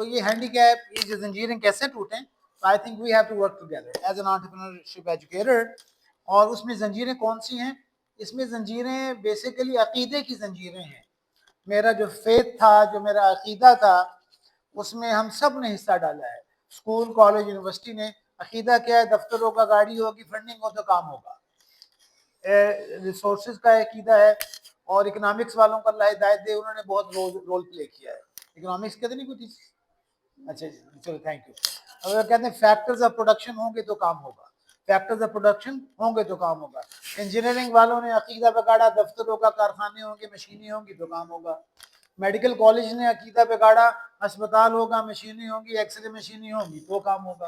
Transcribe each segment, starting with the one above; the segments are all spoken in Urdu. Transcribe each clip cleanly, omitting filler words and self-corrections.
تو یہ ہینڈی کیپ، یہ جو زنجیریں کیسے ٹوٹیں؟ I think we have to work together as an entrepreneurship educator. اور اس میں زنجیریں کون سی ہیں؟ اس میں زنجیریں بیسیکلی عقیدے کی زنجیریں ہیں. میرا جو فیتھ تھا، جو میرا عقیدہ تھا، اس میں ہم سب نے حصہ ڈالا ہے. اسکول، کالج، یونیورسٹی نے. عقیدہ کیا ہے؟ دفتر ہوگا، گاڑی ہوگی، فنڈنگ ہو تو کام ہوگا. ریسورسز کا عقیدہ ہے. اور اکنامکس والوں کو اللہ ہدایت دے، انہوں نے بہت رول پلے کیا ہے. اکنامکس کہتے نہیں کچھ؟ اچھا جی، چلو تھینک یو. اگر کہتے ہیں فیکٹرز آف پروڈکشن ہوں گے تو کام ہوگا، فیکٹرز آف پروڈکشن ہوں گے تو کام ہوگا. انجینئرنگ والوں نے عقیدہ بگاڑا، دفتر ہوگا، کارخانے ہوں گے، مشینیں ہوں گی تو کام ہوگا. میڈیکل کالج نے عقیدہ بگاڑا، اسپتال ہوگا، مشینیں ہوں گی، ایکس رے مشینیں ہوں گی تو کام ہوگا.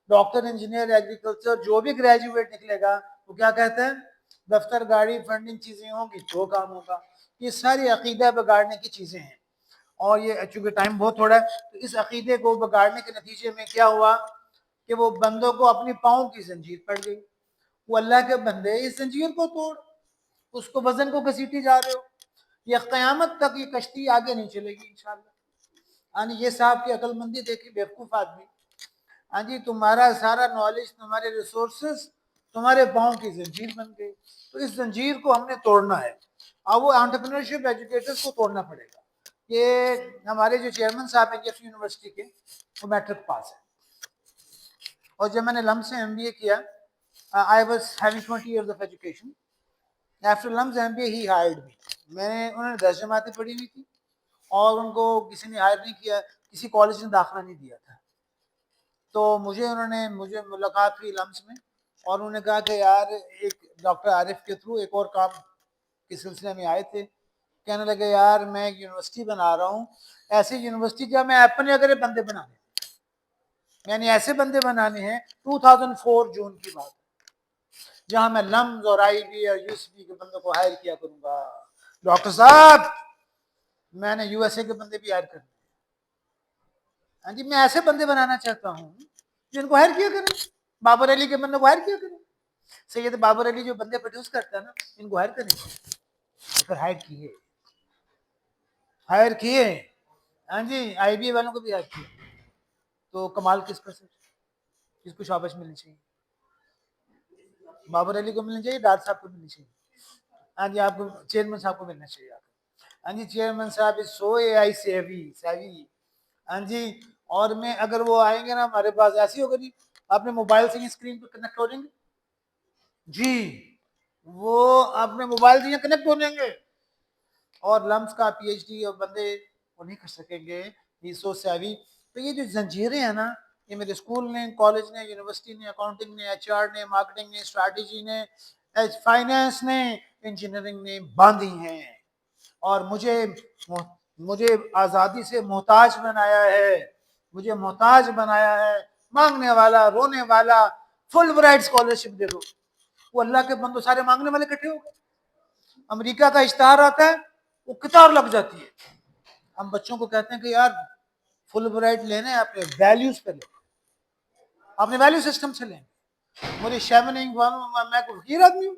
ڈاکٹر، انجینئر، ایگریکلچر جو بھی گریجویٹ نکلے گا وہ کیا کہتے ہیں؟ دفتر، گاڑی، فنڈنگ چیزیں ہوں گی تو کام ہوگا. یہ ساری عقیدہ بگاڑنے کی چیزیں ہیں. اور یہ چونکہ ٹائم بہت تھوڑا ہے تو اس عقیدے کو بگاڑنے کے نتیجے میں کیا ہوا کہ وہ بندوں کو اپنی پاؤں کی زنجیر پڑ گئی. وہ اللہ کے بندے اس زنجیر کو توڑ، اس کو وزن کو گھسیٹی جا رہے ہو. یہ قیامت تک یہ کشتی آگے نہیں چلے گی انشاءاللہ. ہاں جی، یہ صاحب کی عقل مندی دیکھی، بیوقوف آدمی. ہاں جی، تمہارا سارا نالج، تمہارے ریسورسز تمہارے پاؤں کی زنجیر بن گئی. تو اس زنجیر کو ہم نے توڑنا ہے. اب وہ انٹرپرینورشپ ایجوکیٹرز کو توڑنا پڑے گا. کہ ہمارے جو چیئرمین صاحب ہیں جیف یونیورسٹی کے، وہ میٹرک پاس ہے. اور جب میں نے لمس سے ایم بی اے کیا، I was having 20 years of education. After LUMS MBA he hired me. انہوں نے 10 جماعتیں پڑھی ہوئی تھی اور ان کو کسی نے ہائر نہیں کیا، کسی کالج نے داخلہ نہیں دیا تھا. تو مجھے ملاقات ہوئی لمس میں، اور انہوں نے کہا کہ یار ایک ڈاکٹر عارف کے تھرو ایک اور کام کے سلسلے میں آئے تھے. کہنے لگے یار میں ایک یونیورسٹی بنا رہا ہوں، ایسی یونیورسٹی جب میں اپنے اگر بندے بنانے، یعنی ایسے بندے بنانے ہیں. 2004 جون کی بات ہے، جہاں میں لمز اور آئی بی اور یو سی بی کے بندوں کو ہائر کیا کروں گا. ڈاکٹر صاحب میں نے یو ایس اے کے بندے بھی ہائر کرنے. ہاں جی، میں ایسے بندے بنانا چاہتا ہوں جن کو ہائر کیا کریں. بابر علی کے بندوں کو ہائر کیا کریں. سید بابر علی جو بندے پروڈیوس کرتا ہے نا، ان کو ہائر کریں. پھر ہائر کیے. ہاں جی، آئی بی اے والوں کو بھی ہائر کیا. تو کمال کس کا؟ جس کو شاباش ملنی چاہیے. بابر علی کو ملنی چاہیے، ڈار صاحب کو ملنی چاہیے. ہاں جی، آپ کو چیئرمین صاحب کو ملنا چاہیے. ہاں جی، چیئرمین صاحب از سو اے آئی سیوی. ہاں جی، اور میں اگر وہ آئیں گے نا ہمارے پاس، ایسی ہوگا جی اپنے موبائل سے اسکرین پہ کنیکٹ ہو جائیں گے جی، وہ اپنے موبائل سے کنیکٹ ہو جائیں گے. اور لمس کا پی ایچ ڈی اور بندے وہ نہیں کر سکیں گے. یہ سو سیوی. تو یہ جو زنجیریں ہیں نا، یہ میرے اسکول نے، کالج نے، یونیورسٹی نے، اکاؤنٹنگ نے، ایچ آر نے، مارکیٹنگ نے، اسٹریٹجی نے، فائنینس نے، انجینئرنگ نے باندھی ہیں. اور مجھے آزادی سے محتاج بنایا ہے. مجھے محتاج بنایا ہے، مانگنے والا، رونے والا. فل برائٹ اسکالرشپ دے دو. وہ اللہ کے بندو سارے مانگنے والے اکٹھے ہو گئے. امریکہ کا اشتہار آتا ہے، وہ قطار لگ جاتی ہے. ہم بچوں کو کہتے ہیں کہ یار فل برائٹ لینے اپنے ویلیوز پہ لیں، اپنے ویلیو سسٹم سے لیں. مجھے شیمننگ میں کوئی فقیر آدمی ہوں.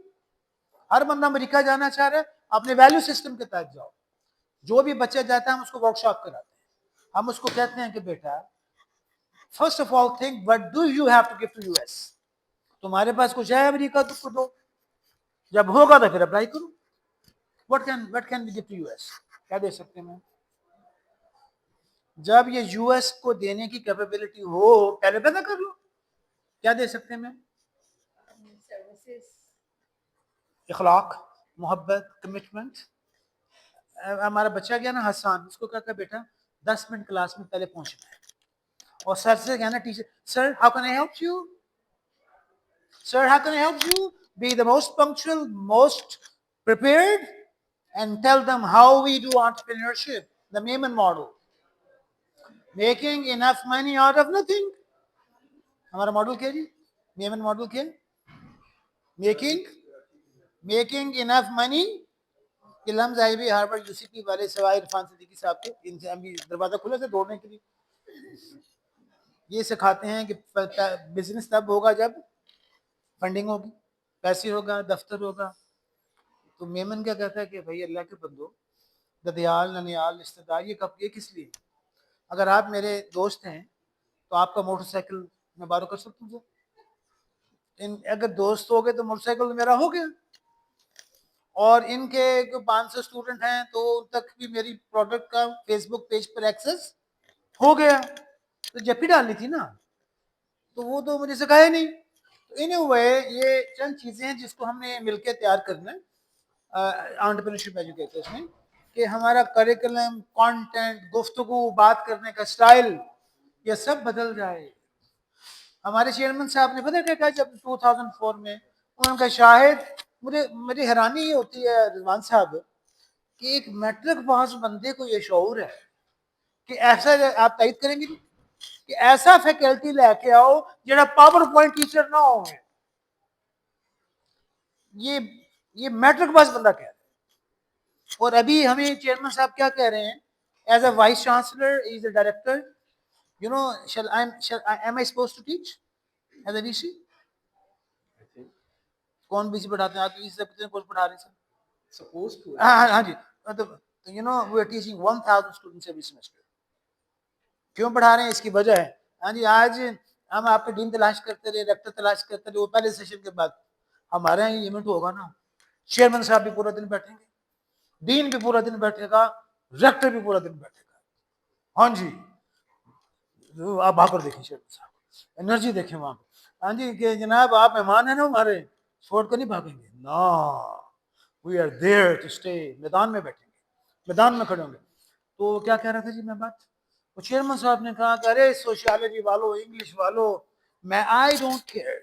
ہر بندہ امریکہ جانا چاہ رہا ہے، اپنے ویلیو سسٹم کے تحت جاؤ. جو بھی بچہ جاتا ہے ہم اس کو ورک شاپ کراتے ہیں. ہم اس کو کہتے ہیں کہ بیٹا first of all think what do you have to give to you ایس. تمہارے پاس کچھ ہے امریکہ تو کو دو، جب ہوگا تو پھر اپلائی کرو. What can be give to you ایس؟ کیا دے سکتے ہیں؟ جب یہ یو ایس کو دینے کی کیپیبلٹی ہو پہلے پیدا کر لو. کیا دے سکتے ہیں میم؟ اخلاق، محبت، کمٹمنٹ. ہمارا بچہ گیا نا حسان، اس کو کہا کہ بیٹا 10 منٹ کلاس میں پہلے پہنچنا ہے. اور سر سے کہنا teacher sir how can I help you, sir how can I help you. Be the most punctual, most prepared, and tell them how we do entrepreneurship, the Mayman model. Making enough money out of nothing. ہمارا ماڈل کیا جی؟ میمن ماڈل کیا؟ میکنگ انف منی. یہ لمز آئی بھی ہارورڈ یو سی پی والے سوائے عرفان صدیقی صاحب کے، ان سے ابھی دروازہ کھلا تھا دوڑنے کے لیے. یہ سکھاتے ہیں کہ بزنس تب ہوگا جب فنڈنگ ہوگی، پیسے ہوگا، دفتر ہوگا. تو میمن کیا کہتا ہے کہ بھائی اللہ کے بندو، ددیال، ننیال، رشتہ دار، یہ کس لیے؟ اگر آپ میرے دوست ہیں تو آپ کا موٹر سائیکل میں بارو کر سکتا ہوں سر. اگر دوست ہو گئے تو موٹر سائیکل میرا ہو گیا. اور ان کے 500 اسٹوڈنٹ ہیں تو ان تک بھی میری پروڈکٹ کا فیس بک پیج پر ایکسس ہو گیا. تو جب ہی ڈالنی تھی نا, تو وہ تو مجھے سکھایا نہیں. یہ چند چیزیں ہیں جس کو ہم نے مل کے تیار کرنا ہے انٹرپرینیورشپ ایجوکیٹرز میں, کہ ہمارا کریکولم, کانٹینٹ, گفتگو, بات کرنے کا سٹائل, یہ سب بدل جائے. ہمارے چیئرمین صاحب نے پتہ کیا کہا جب 2004 میں انہوں نے کہا شاہد مجھے حیرانی یہ ہوتی ہے رضوان صاحب کہ ایک میٹرک پاس بندے کو یہ شعور ہے کہ ایسا, آپ تائید کریں گے کہ ایسا فیکلٹی لے کے آؤ جڑا پاور پوائنٹ ٹیچر نہ ہوں گے. یہ میٹرک پاس بندہ کہہ رہا ہے. اور ابھی ہمیں چیئرمین صاحب کیا کہہ رہے ہیں, as a vice chancellor, as a director, am I supposed to teach as a VC? کون بی سی پڑھاتے ہیں آپ؟ کتنے کورس پڑھا رہے ہیں سر؟ ہاں جی, we are teaching 1000 students every semester. کیوں پڑھا رہے ہیں, اس کی وجہ ہے. ہاں جی, آج ہم آپ کے ڈین تلاش کرتے رہے, ریکٹر تلاش کرتے رہے. وہ پہلے سیشن کے بعد ہمارے یہاں ایونٹ ہوگا نا, چیئرمین صاحب بھی پورا دن بیٹھیں گے, ڈین بھی پورا دن بیٹھے گا, ریکٹر بھی پورا دن بیٹھے گا. ہاں جی, آپ آ کر دیکھیں چیئرمین صاحب, انرجی دیکھیں وہاں پہ. ہاں جی, کہ جناب آپ مہمان ہیں نا ہمارے, چھوڑ کر نہیں بھاگیں گے. نا, we are there to stay. میدان میں بیٹھیں گے, میدان میں کھڑے ہوں گے. تو کیا کہہ رہا تھا جی میں بات, وہ چیئرمین صاحب نے کہا کہ ارے سوشیالوجی والو, انگلش والو, میں آئی ڈونٹ کیئر.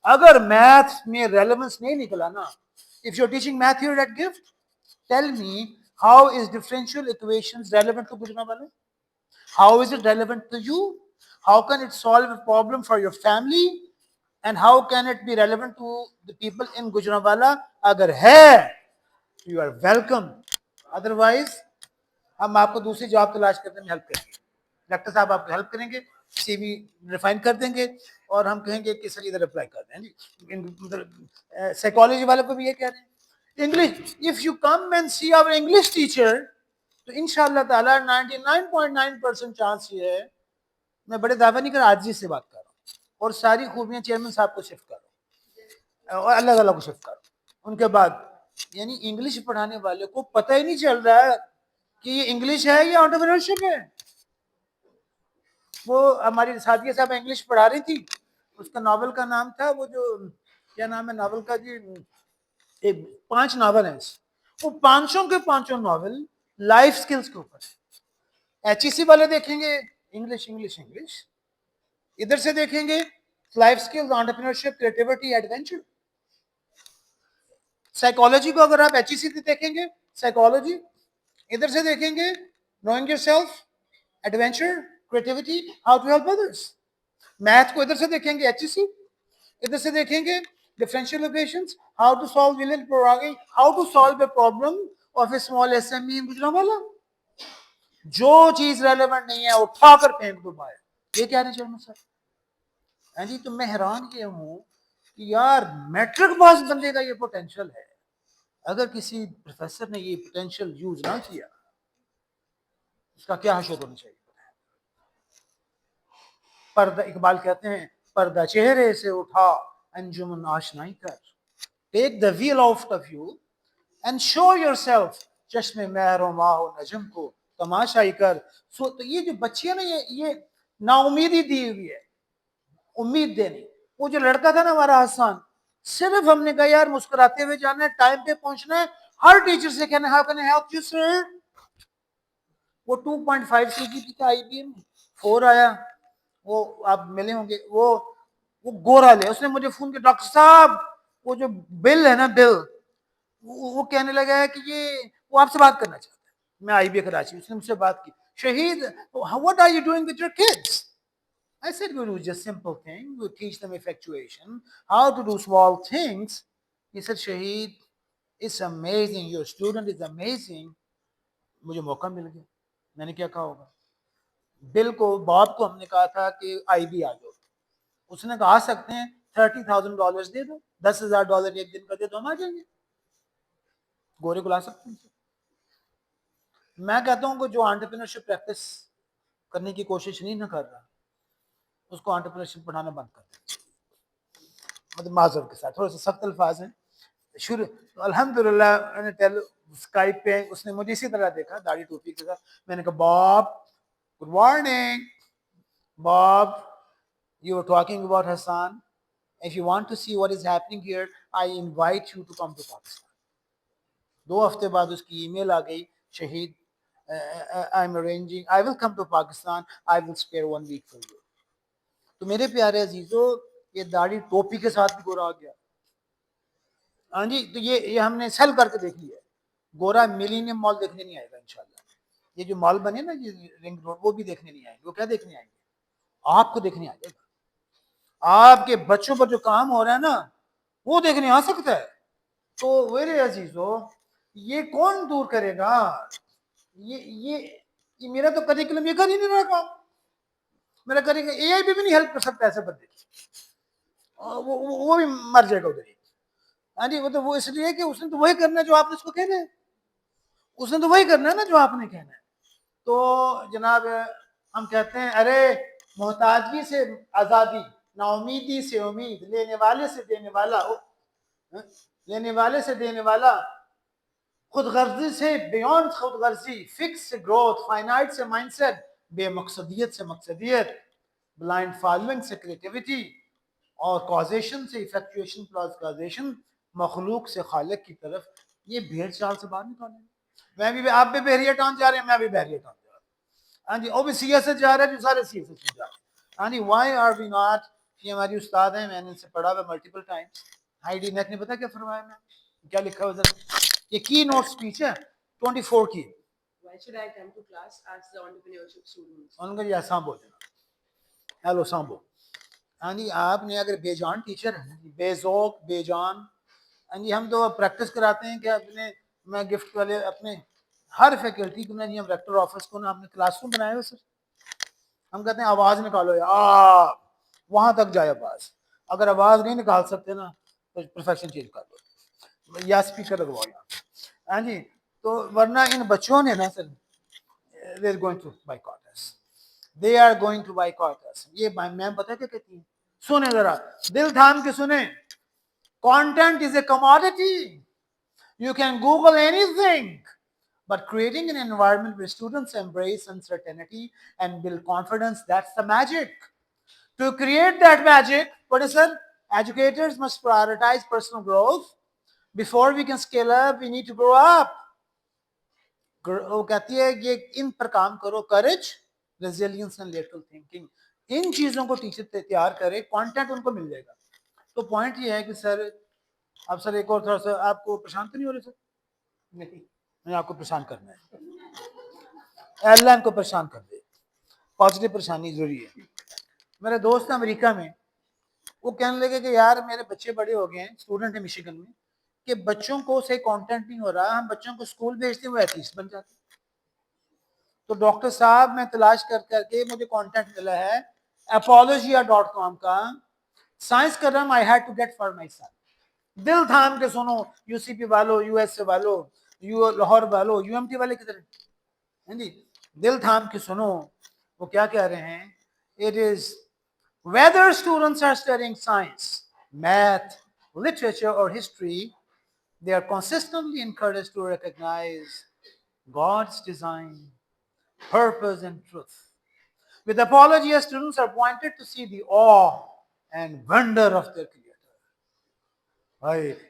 اگر میتھ میں ریلیونس نہیں نکلا نا, if you're teaching math here at GIFT, tell me how is differential equations relevant to Gujranwala? How is it relevant to you? How can it solve a problem for your family? And how can it be relevant to the people in Gujranwala? Agar hai, you are welcome. Otherwise, ہم آپ کو دوسری جاب تلاش کرنے میں ہیلپ کریں گے. ڈاکٹر صاحب آپ کو ہیلپ کریں گے, سی وی ریفائن کر دیں گے, اور ہم کہیں گے کہ سر ادھر اپلائی کر دیں. سائیکالوجی والے کو بھی یہ کہہ رہے ہیں. English, if you come and see our English teacher, تو انشاءاللہ تعالیٰ 99.9% چانس یہ ہے, میں بڑے دعویٰ نہیں کر رہا, آجزی سے بات کر رہا ہوں, اور ساری خوبیاں چیئرمین صاحب کو شفٹ کر رہا ہوں, اور اللہ تعالیٰ کو شفٹ کر رہا ہوں. ان کے بعد یعنی انگلش پڑھانے والے کو پتہ ہی نہیں چل رہا ہے کہ یہ انگلش ہے یا انٹرپرینورشپ ہے. وہ ہماری ساتھیہ صاحب انگلش پڑھا رہی تھی, اس کا ناول کا نام تھا, وہ جو کیا نام ہے ناول کا جی, 5 ناول ہیں, وہ 500 کے 500 ناول لائف سکلز کے اوپر. ایچ ای سی والے دیکھیں گے انگلش انگلش انگلش, ادھر سے دیکھیں گے life skills, entrepreneurship, creativity, adventure. Psychology کو اگر آپ ایچ ای سی سے دیکھیں گے سائیکالوجی, ادھر سے دیکھیں گے knowing yourself, adventure, creativity, how to help others. Math کو ادھر سے دیکھیں گے ایچ ای سی, ادھر سے دیکھیں گے differential equations, how to solve linear programming, how to solve a problem of a small SME in Gujranwala. جو چیز ریلیونٹ نہیں ہے اٹھا کر پھینک دو باہر. یہ کہہ رہے ہیں چیئرمین صاحب. ہاں جی, تو میں حیران یہ ہوں کہ یار میٹرک پاس بندے کا یہ پوٹینشیل ہے, اگر کسی پروفیسر نے یہ پوٹینشیل یوز نہ کیا, اس کا کیا حشر ہونا چاہیے. پردہ, اقبال کہتے ہیں پردہ چہرے سے اٹھا انجمن آشنائی کر, take the veil out of you and show yourself, چشم مہر و ماہ و نجم کو تماشائی کر. تو یہ جو بچی ہے نا, یہ نا امیدی دی ہوئی ہے, امید دینی. وہ جو لڑکا تھا نا ہمارا حسان, صرف ہم نے کہا یار مسکراتے ہوئے جانا ہے, ٹائم پہ پہنچنا ہے, ہر ٹیچر سے کہنا ہے how can I help you sir. وہ 2.5 CGPA کا آئی بی ایم 4 آیا, وہ آپ ملے ہوں گے, وہ گورا لے, اس نے مجھے فون کیا, ڈاکٹر صاحب وہ جو بل ہے نا بل, وہ کہنے لگا ہے کہ یہ وہ آپ سے بات کرنا چاہتا ہے. میں آئی بی کراچی, اس نے مجھ سے بات کی, شہید what are you doing with your kids? I said we do just simple thing, we teach them effectuation, how to do small things. He said Shahid, it's amazing, your student is amazing. مجھے موقع مل گیا. میں نے کیا کہا ہوگا, بل کو باپ کو ہم نے کہا تھا کہ آئی بی آ جاؤ, اس نے کہا آ سکتے ہیں, $30,000 دے دو, $10,000 ایک دن کا دے دو, ہم آ جائیں گے. گورے کو لا سکتے ہیں. میں کہتا ہوں کہ جو انٹرپرینورشپ پریکٹس کرنے کی کوشش نہیں نہ کر رہا، اس کو انٹرپرینورشپ پڑھانا بند کر دیں. مطلب معذرت کے ساتھ تھوڑا سا سخت الفاظ ہیں. شروع الحمدللہ اسکائپ پہ اس نے مجھے اسی طرح دیکھا داڑھی ٹوپی کے ساتھ. میں نے کہا باب گڈ مارننگ باب, you were talking about Hassan. If you want to see what is happening here, I invite you to come to Pakistan. 2 ہفتے بعد اس کی ای میل آ گئی, شہید I'm arranging, I will come to Pakistan, I will spare 1 week for you. تو میرے پیارے عزیزو, یہ داڑھی ٹوپی کے ساتھ بھی گورا آ گیا. ہاں جی, تو یہ ہم نے سیل کر کے دیکھ لیا. گورا ملینیم مال دیکھنے نہیں آئے گا انشاءاللہ. یہ جو مال بنے نا یہ رنگ روڈ, وہ بھی دیکھنے نہیں آئیں گے. وہ کیا دیکھنے آئیں گے؟ آپ کو دیکھنے آ جائے گا. آپ کے بچوں پر جو کام ہو رہا ہے نا وہ دیکھنے آ سکتا ہے. تو میرے عزیزو, یہ کون دور کرے گا؟ یہ میرا تو کریکولم یہ کر ہی نہیں رہا کام. میرا کریکولم اے آئی بھی نہیں ہیلپ کر سکتا ایسے بندے کی. وہ بھی مر جائے گا ادھر ہی. ہاں جی, مطلب وہ اس لیے کہ اس نے تو وہی کرنا ہے جو آپ نے اس کو کہنا ہے. اس نے تو وہی کرنا ہے نا جو آپ نے کہنا ہے. تو جناب ہم کہتے ہیں ارے محتاجی سے آزادی, نا امیدی سے امید, لینے والے سے دینے والا, لینے والے سے دینے والا, خود غرضی سے بیونڈ خود غرضی, فکس سے گروتھ, فائنائٹ سے مائنڈ سیٹ, بے مقصدیت سے مقصدیت, بلائنڈ فالوئنگ سے کریٹیوٹی, اور کازیشن سے ایفیکچویشن پلس کازیشن, مخلوق سے خالق کی طرف. یہ بھیڑ چال سے باہر نکالیں. میں بھی, آپ بھی بحریہ ٹاؤن جا رہے ہیں, میں بھی بحریہ ٹاؤن جا رہا ہوں. ہاں جی, وہ بھی سی ایس سے جا رہے ہیں, جو سارے سی ایس سے جا رہے ہیں. ہاں جی, وائی آر وی ناٹ, یہ ہماری استاد ہیں, میں نے ان سے پڑھا ہوا ملٹیپل ٹائمس. ہائیڈی نیک نے پتا کیا فرمایا, میں کیا لکھا ہوا ذرا, یہ کی نوٹ اسپیچ ہے 24 کی. Why should I come to class? Ask the entrepreneurship students. ان کا یہ سامبو دینا, ہیلو سامبو. ہاں جی, آپ نے اگر بے جان ٹیچر ہیں, بے ذوق بے جان, ہاں جی, ہم تو پریکٹس کراتے ہیں کہ اپنے, میں گفٹ والے اپنے ہر فیکلٹی کو نا جی, ہم ریکٹر آفس کو نا ہم نے کلاس روم بنائے ہوئے سر. ہم کہتے ہیں آواز نکالو یا وہاں تک جائے آواز. اگر آواز نہیں نکال سکتے نا تو پروفیشن چینج کر دو یا اسپیکر لگواؤ یہاں. ہاں جی, تو ورنہ ان بچوں نے نا سر, they are going to boycott us. They are going to boycott us. یہ میم پتہ کیا کہتی ہیں, سنیں ذرا, دل تھام کے سنیں. Content is a commodity. You can Google anything. But creating an environment where students embrace uncertainty and build confidence, that's the magic. To create that magic, what is it? Educators must prioritize personal growth. Before we can scale up, we need to grow up. وہ کہتی ہے یہ ان پر کام کرو, courage, resilience and lateral thinking. ان چیزوں کو ٹیچر تیار کرے, کانٹینٹ ان کو مل جائے گا. تو پوائنٹ یہ ہے کہ سر, اب سر ایک اور تھوڑا سا آپ کو پریشان تو نہیں ہو رہے سر؟ نہیں, میں آپ کو پریشان کرنا ہے, اللہ ان کو پریشان کر دے. پازیٹیو پریشانی ضروری ہے. میرے دوست امریکہ میں, وہ کہنے لگے کہ یار میرے بچے بڑے ہو گئے ہیں, اسٹوڈنٹ ہیں مشیگن میں, کہ بچوں کو صحیح کانٹینٹ نہیں ہو رہا, ہم بچوں کو اسکول بھیجتے ہیں وہ ایتھیسٹ بن جاتے. تو ڈاکٹر صاحب میں تلاش کر کر کے مجھے کانٹینٹ ملا ہے apologia.com کا, سائنس کا نام I had to get for my son. دل تھام کے سنو, یو سی پی والو, یو ایس اے والو, لاہور والو, یو ایم ٹی والے کدھر ہیں جی, دل تھام کے سنو. وہ کیا کہہ رہے ہیں, it is whether students are studying science, math, literature or history, they are consistently encouraged to recognize God's design, purpose and truth. With apologia, students are pointed to see the awe and wonder of their Creator.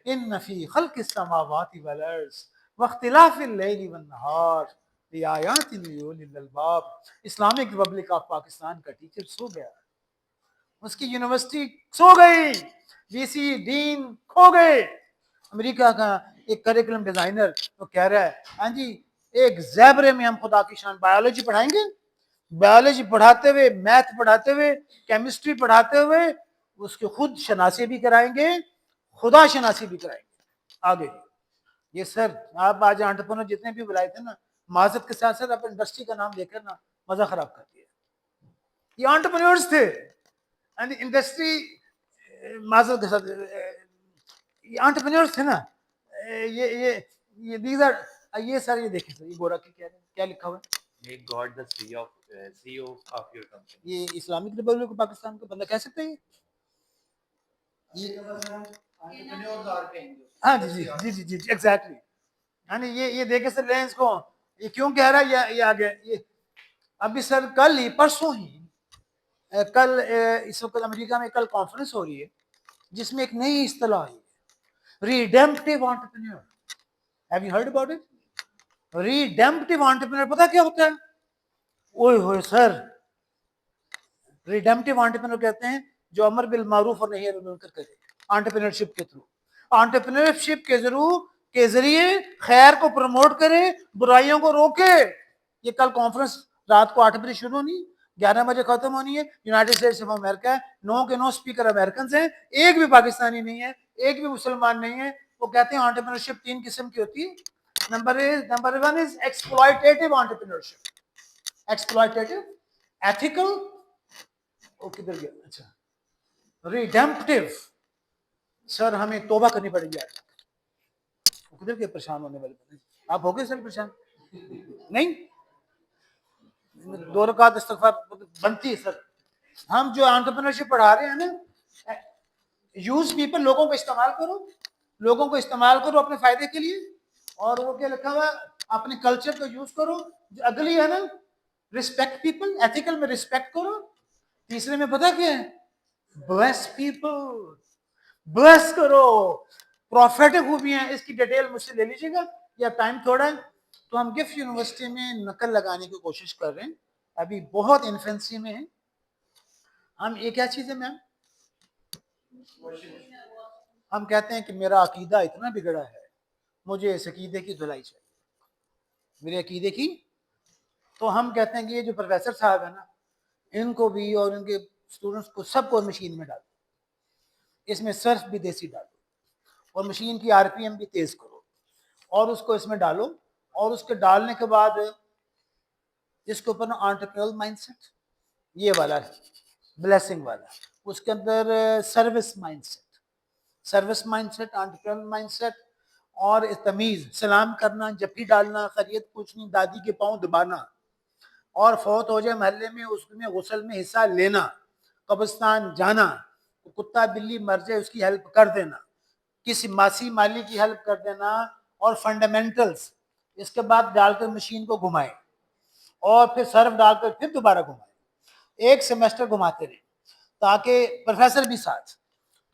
إِنَّ فِي خَلْقِ السَّمَاوَاتِ وَالْأَرْضِ وَاخْتِلَافِ اللَّيْلِ وَالنَّهَارِ لِآيَاتٍ لِأُولِي الْأَلْبَابِ. اسلامک ریپبلک آف پاکستان کا ٹیچر سو گیا, اس کی یونیورسٹی سو گئی, وی سی ڈین کھو گئے. امریکہ کا ایک کریکولم ڈیزائنر وہ کہہ رہا ہے, ہاں جی ایک زیبرے میں ہم خدا کی شان بایولوجی پڑھائیں گے, بایولوجی پڑھاتے ہوئے, میتھ پڑھاتے ہوئے, کیمسٹری پڑھاتے ہوئے اس کی خود شناسی بھی کرائیں گے, خدا شناسی بھی کرائیں گے. آگے یہ سر آپ آج انٹرپرنور جتنے بھی بلائے تھے نا, معذرت کے ساتھ ساتھ آپ انڈسٹری کا نام لے کر نا مزہ خراب کر دیا. یہ انٹرپرنورز تھے, انڈسٹری معذرت کے ساتھ یہ انٹرپرنورز تھے نا. یہ دیز آر, یہ سر یہ دیکھیں سر, یہ گورا کی کیا لکھا ہوا ہے, make God the CEO of your company. یہ اسلامک ریپبلک آف پاکستان کا بندہ کہہ سکتا ہے ہاں جی جی جی جی ایگزیکٹلی. یعنی یہ دیکھے سر لینس کو یہ کیوں کہہ رہا ہے یہ آگے یہ ابھی سر کل ہی پرسوں ہی کل اس وقت امریکہ میں کل کانفرنس ہو رہی ہے جس میں ایک نئی اصطلاح آئی ہے redemptive entrepreneur. Have you heard about it? Redemptive entrepreneur پتہ کیا ہوتا ہے؟ اوئے ہوئے سر ریڈیمپٹیو انٹرپرینور کہتے ہیں جو امر بالمعروف اور نہی عن المنکر کرے انٹرپرینورشپ کے تھرو. انٹرپرینورشپ کے ذریعے خیر کو پروموٹ کرے برائیوں کو روکے. یہ کل کانفرنس رات کو 8 بجے شروع ہونی 11 بجے ختم ہونی ہے. یونائٹیڈ اسٹیٹس آف امریکہ ہے. 9 کے 9 اسپیکر امریکنز ہیں. ایک بھی پاکستانی نہیں ہے, ایک بھی مسلمان نہیں ہے. وہ کہتے ہیں انٹرپرینورشپ 3 قسم کی ہوتی ہے. نمبر 1 از ایکسپلائٹیٹو انٹرپرینورشپ. ایکسپلائٹیٹو, ایتھیکل, کدھر گیا اچھا ریڈیمپٹیو. سر ہمیں توبہ کرنی پڑے گی آج. کدھر کے پریشان ہونے والے بندے آپ ہو گئے سر پریشان نہیں 2 رکعت استغفار بنتی ہے سر. ہم جو انٹرپرینورشپ پڑھا رہے ہیں نا یوز پیپل, لوگوں کو استعمال کرو, لوگوں کو استعمال کرو اپنے فائدے کے لیے. اور وہ کیا لکھا ہوا اپنے کلچر کو یوز کرو. جو اگلی ہے نا رسپیکٹ پیپل, ایتھیکل میں رسپیکٹ کرو. تیسرے میں پتہ کیا ہے بلیس پیپل, بلیس کرو. پروفیٹک خوبیاں ہیں, اس کی ڈیٹیل مجھ سے لے لیجیے گا یا ٹائم تھوڑا ہے. تو ہم گفٹ یونیورسٹی میں نقل لگانے کی کوشش کر رہے ہیں, ابھی بہت انفینسی میں ہیں ہم. یہ کیا چیز ہے میم؟ ہم کہتے ہیں کہ میرا عقیدہ اتنا بگڑا ہے مجھے اس عقیدے کی دھلائی چاہیے, میرے عقیدے کی. تو ہم کہتے ہیں کہ یہ جو پروفیسر صاحب ہیں نا ان کو بھی اور ان کے اسٹوڈنٹس کو سب کو مشین میں ڈالو, اس میں سرف بھی دیسی ڈالو اور مشین کی آر پی ایم بھی تیز کرو اور اس کو اس میں ڈالو. اور اس کے ڈالنے کے بعد اس کے اوپر نا انٹرپرینیورل مائنڈ سیٹ یہ والا ہے بلیسنگ والا, اس کے اندر service mindset, service mindset, entrepreneurial mindset اور تمیز, سلام کرنا, جپی ڈالنا, خیریت پوچھنی, دادی کے پاؤں دبانا, اور فوت ہو جائے محلے میں اس میں غسل میں حصہ لینا, قبرستان جانا, کتا بلی مر جائے اس کی ہیلپ کر دینا, کسی ماسی مالی کی ہیلپ کر دینا, اور فنڈامنٹلز. اس کے بعد ڈال کر مشین کو گھمائے اور پھر سرف ڈال کر پھر دوبارہ گھمائے. 1 سیمیسٹر گھماتے رہے تاکہ پروفیسر بھی ساتھ,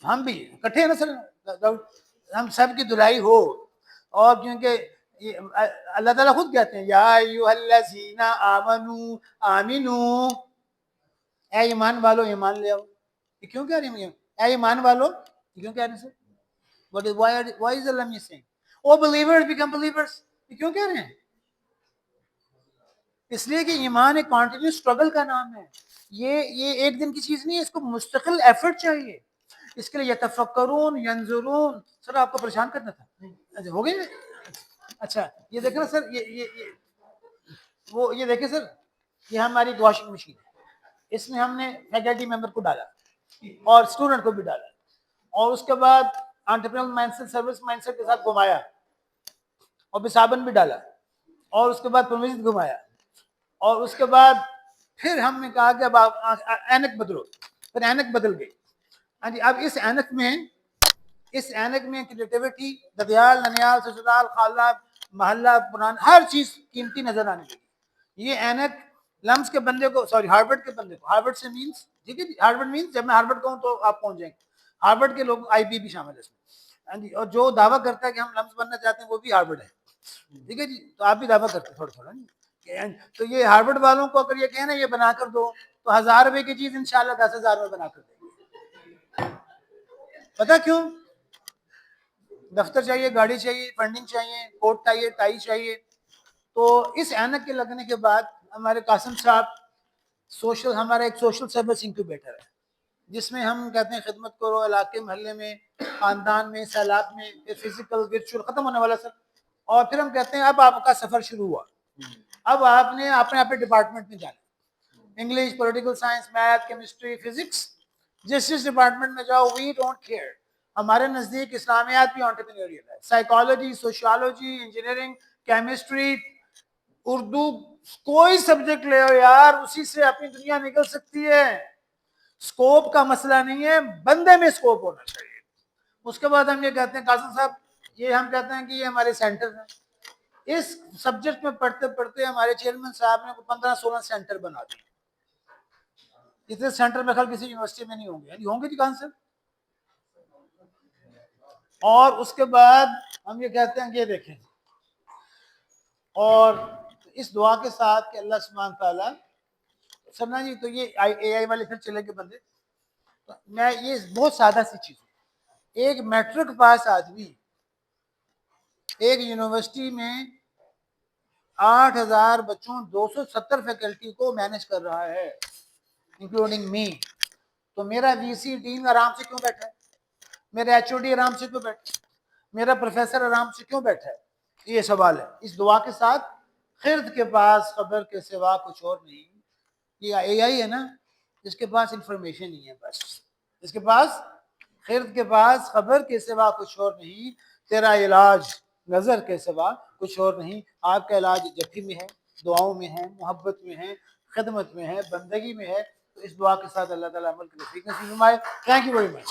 ہم بھی اکٹھے نا سر, ہم سب کی دھلائی ہو. اور کیونکہ اللہ تعالیٰ خود کہتے ہیں یا ایھا الذین آمنوا آمنوا, اے ایمان والو ایمان لے آؤ. یہ کیوں کہہ رہے ہیں اے ایمان والو, یہ کیوں کہہ رہے ہیں سر؟ why is Allah saying oh believers become believers, یہ کیوں کہہ رہے ہیں؟ اس لیے کہ ایمان ایک کنٹینیوس اسٹرگل کا نام ہے. یہ ایک دن کی چیز نہیں ہے, اس کو مستقل ایفرٹ چاہیے. اس کے لیے یتفکرون ینظرون. سر آپ کو پریشان کرنا تھا, اچھا ہو گئے. اچھا یہ دیکھیں نا سر, یہ دیکھیں سر, یہ ہماری واشنگ مشین ہے. اس میں ہم نے فیکلٹی ممبر کو ڈالا اور اسٹوڈنٹ کو بھی ڈالا, اور اس کے بعد entrepreneurial mindset, service mindset کے ساتھ گھمایا, اور پھر صابن بھی ڈالا, اور اس کے بعد پرمیز گھمایا, اور اس کے بعد پھر ہم نے کہا کہ اب آپ اینک بدلو, پھر اینک بدل گئی. ہاں جی, اب اس اینک میں کریٹیوٹی, ددیال, ننیال, سسرال, خالہ, محلہ, پرانا, ہر چیز قیمتی نظر آنے لگی. یہ اینک لمس کے بندے کو, سوری ہارورڈ کے بندے کو, ہارورڈ سے مینس ٹھیک ہے جی, ہارورڈ مینس جب میں ہارورڈ کہوں تو آپ پہنچ جائیں گے, ہارورڈ کے لوگ آئی بی بھی شامل ہے اس میں, اور جو دعویٰ کرتا ہے کہ ہم لمس بننا چاہتے ہیں وہ بھی ہارورڈ ہے, ٹھیک ہے جی. تو آپ بھی دعویٰ کرتے ہیں تھوڑا تھوڑا. تو یہ ہارورڈ والوں کو اگر یہ کہنا یہ بنا کر دو تو 1000 روپے کی چیز انشاءاللہ 10,000 میں بنا کر دیں گے. پتہ کیوں؟ دفتر چاہیے, گاڑی چاہیے, فنڈنگ چاہیے, کوٹ چاہیے, ٹائی چاہیے. تو اس اینک کے لگنے کے بعد ہمارے قاسم صاحب ہمارا ایک سوشل سروس انکیوبیٹر ہے جس میں ہم کہتے ہیں خدمت کرو علاقے محلے میں, خاندان میں, سیلاب میں, پھر فزیکل ورچوئل ختم ہونے والا سر. اور پھر ہم کہتے ہیں اب آپ کا سفر شروع ہوا, اب آپ نے اپنے ڈپارٹمنٹ میں جانا, English, political science, math, chemistry, physics, جس ڈپارٹمنٹ میں جاؤ, وی ڈونٹ کیئر. ہمارے نزدیک اسلامیات بھی انٹرپرینیوریل ہے, psychology, sociology, engineering, chemistry, Urdu, کوئی سبجیکٹ لے ہو یار, اسی سے اپنی دنیا نکل سکتی ہے. اسکوپ کا مسئلہ نہیں ہے, بندے میں اسکوپ ہونا چاہیے. اس کے بعد ہم یہ کہتے ہیں قاسم صاحب, یہ ہم کہتے ہیں کہ یہ ہمارے سینٹر ہیں. اس سبجیکٹ میں پڑھتے پڑھتے ہمارے چیئرمین صاحب نے 15-16 سینٹر بنا دیے. اتنے سینٹر میں خیال کسی یونیورسٹی میں نہیں ہوں گے, ہوں گے جی کہاں سے. اور اس کے بعد ہم یہ کہتے ہیں کہ یہ دیکھیں, اور اس دعا کے ساتھ کہ اللہ سبحانہ تعالیٰ سرنا جی, تو یہ اے آئی والے پھر چلے گئے بندے. میں یہ بہت سادہ سی چیز, ایک میٹرک پاس آدمی ایک یونیورسٹی میں 8,000 بچوں 270 فیکلٹی کو مینج کر رہا ہے, انکلوڈنگ می. تو میرا وی سی ڈین آرام سے کیوں بیٹھا ہے, میرا ایچ او ڈی آرام سے کیوں بیٹھا ہے, میرا پروفیسر آرام سے کیوں بیٹھا ہے. یہ سوال ہے. اس دعا کے ساتھ خرد کے پاس خبر کے سوا کچھ اور نہیں. یہ اے آئی ہے نا, اس کے پاس انفارمیشن نہیں ہے بس. اس کے پاس خرد کے پاس خبر کے سوا کچھ اور نہیں. تیرا علاج نظر کے سوا کچھ اور نہیں. آپ کا علاج جپھی میں ہے, دعاؤں میں ہے, محبت میں ہے, خدمت میں ہے, بندگی میں ہے. تو اس دعا کے ساتھ اللہ تعالیٰ عمل کی توفیق نصیب فرمائے. Thank you very much.